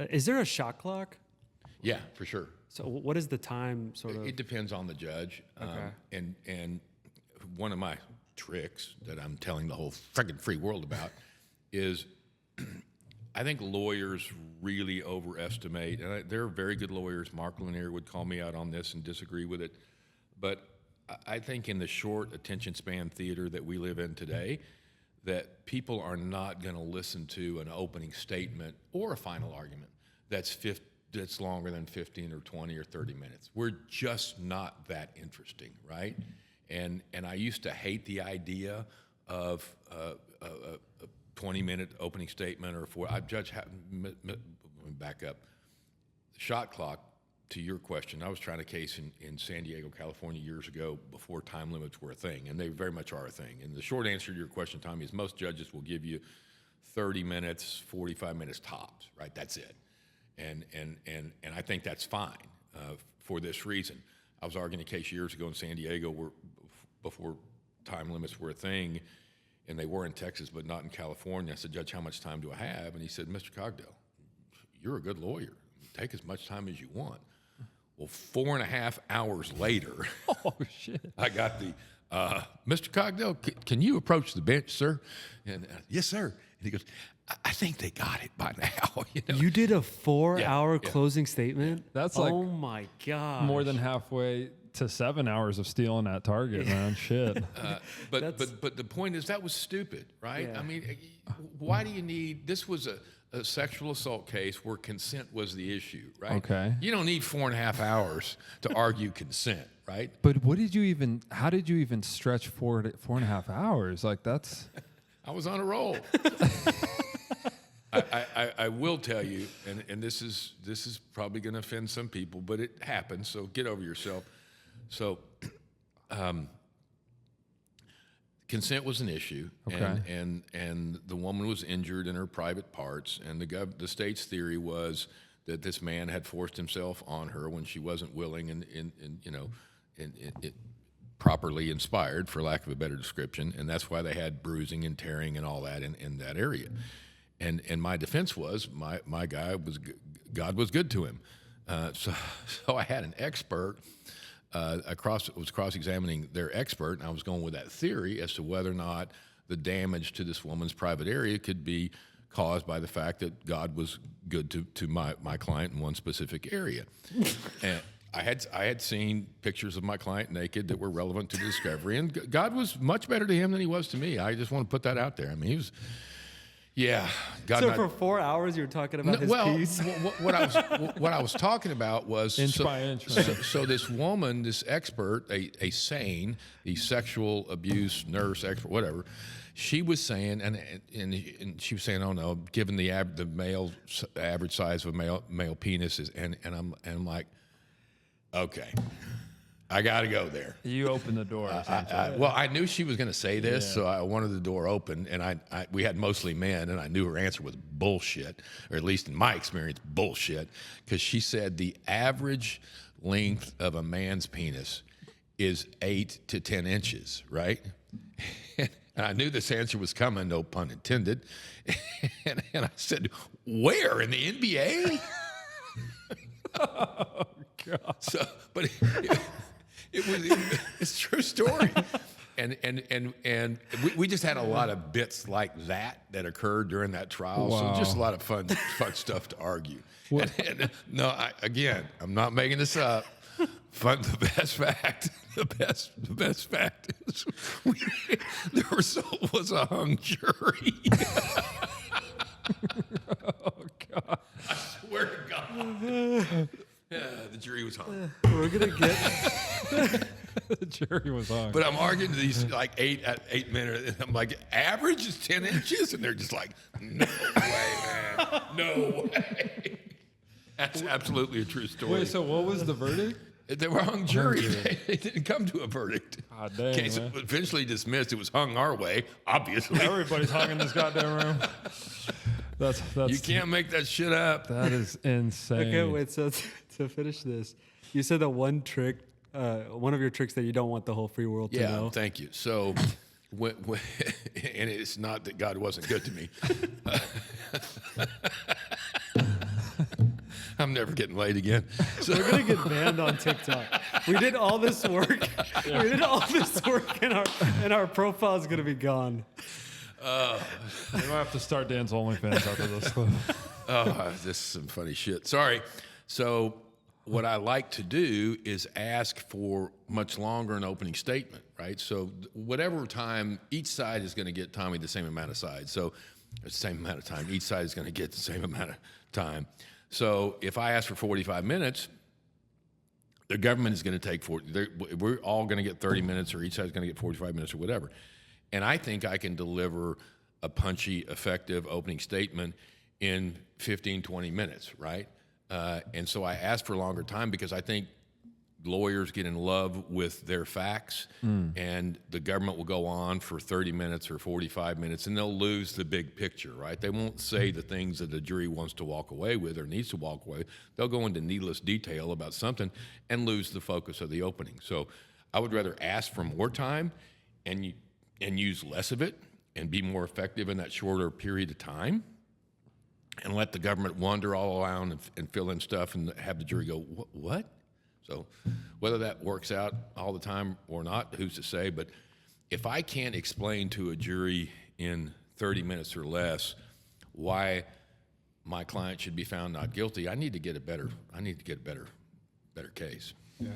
Is there a shot clock? Yeah, for sure. So what is the time sort of? It depends on the judge. Okay. And one of my tricks that I'm telling the whole freaking free world about is I think lawyers really overestimate, and they're very good lawyers. Mark Lanier would call me out on this and disagree with it. But I think in the short attention span theater that we live in today, that people are not going to listen to an opening statement or a final argument that's longer than 15 or 20 or 30 minutes. We're just not that interesting, right? And I used to hate the idea of a 20-minute opening statement or let me back up. The shot clock, to your question, I was trying a case in San Diego, California years ago before time limits were a thing, and they very much are a thing. And the short answer to your question, Tommy, is most judges will give you 30 minutes, 45 minutes tops, right? That's it. And I think that's fine for this reason. I was arguing a case years ago in San Diego where before time limits were a thing, and they were in Texas but not in California. I said, Judge, how much time do I have? And he said, Mr. Cogdell, you're a good lawyer. Take as much time as you want. Well, 4.5 hours later, Oh, shit. I got the, Mr. Cogdell, can you approach the bench, sir? And yes, sir. And he goes, I think they got it by now. You did a 4-hour yeah. closing statement? That's like oh my God. more than halfway to 7 hours of stealing at Target, man. Shit. But the point is that was stupid, right? Yeah. I mean, why do you need, this was a sexual assault case where consent was the issue, right? Okay. You don't need 4.5 hours to argue consent, right? But how did you even stretch 4.5 hours? Like, that's... I was on a roll. I will tell you, and this is probably going to offend some people, but it happens, so get over yourself. So consent was an issue, Okay. and the woman was injured in her private parts, and the state's theory was that this man had forced himself on her when she wasn't willing and properly inspired, for lack of a better description, and that's why they had bruising and tearing and all that in that area. And my defense was my guy God was good to him, so I had an expert. Was cross-examining their expert, and I was going with that theory as to whether or not the damage to this woman's private area could be caused by the fact that God was good to my client in one specific area. And I had seen pictures of my client naked that were relevant to the discovery, and God was much better to him than he was to me. I just want to put that out there. I mean, he was. Yeah, God. So for 4 hours, you were talking about his piece. What I was talking about was Inch by inch. Right? So this woman, this expert, a SANE, the sexual abuse nurse expert, whatever, she was saying, and she was saying, oh no, given the male average size of a male penis is, and I'm like, okay. I got to go there. You opened the door. Well, I knew she was going to say this, so I wanted the door open, and we had mostly men, and I knew her answer was bullshit, or at least in my experience, bullshit, because she said the average length of a man's penis is 8 to 10 inches, right? And I knew this answer was coming, no pun intended, and I said, where, in the NBA? Oh, God. So, but it's a true story, and we just had a lot of bits like that occurred during that trial. Wow. So just a lot of fun stuff to argue. And no, I'm not making this up. The best fact is the result was a hung jury. Oh, God. I swear to God. Yeah, the jury was hung. We're going to get... The jury was hung. But I'm arguing to these like 8 minutes, and I'm like, average is 10 inches? And they're just like, no way, man. No way. That's absolutely a true story. Wait, so what was the verdict? They were hung jury. They didn't come to a verdict. God dang, Case man. eventually dismissed. It was hung our way, obviously. Everybody's hung in this goddamn room. That's You can't make that shit up. That is insane. Okay, wait, so to finish this, you said that one trick, one of your tricks that you don't want the whole free world to know. Yeah, thank you. So, and it's not that God wasn't good to me. I'm never getting laid again. So We're gonna get banned on TikTok. We did all this work. We did all this work, and our profile is gonna be gone. We might have to start Dan's OnlyFans after this clip. oh, this is some funny shit. Sorry. So what I like to do is ask for much longer an opening statement, right? So whatever time, each side is going to get Tommy the same amount of sides. So the same amount of time. Each side is going to get the same amount of time. So if I ask for 45 minutes, the government is going to take 40. We're all going to get 30 minutes, or each side is going to get 45 minutes, or whatever. And I think I can deliver a punchy, effective opening statement in 15, 20 minutes, right? And so I asked for a longer time because I think lawyers get in love with their facts, and the government will go on for 30 minutes or 45 minutes, and they'll lose the big picture, right? They won't say the things that the jury wants to walk away with or needs to walk away. They'll go into needless detail about something and lose the focus of the opening. So I would rather ask for more time and use less of it and be more effective in that shorter period of time, and let the government wander all around and fill in stuff and have the jury go, what? So whether that works out all the time or not, who's to say? But if I can't explain to a jury in 30 minutes or less why my client should be found not guilty, I need to get a better case. Yeah.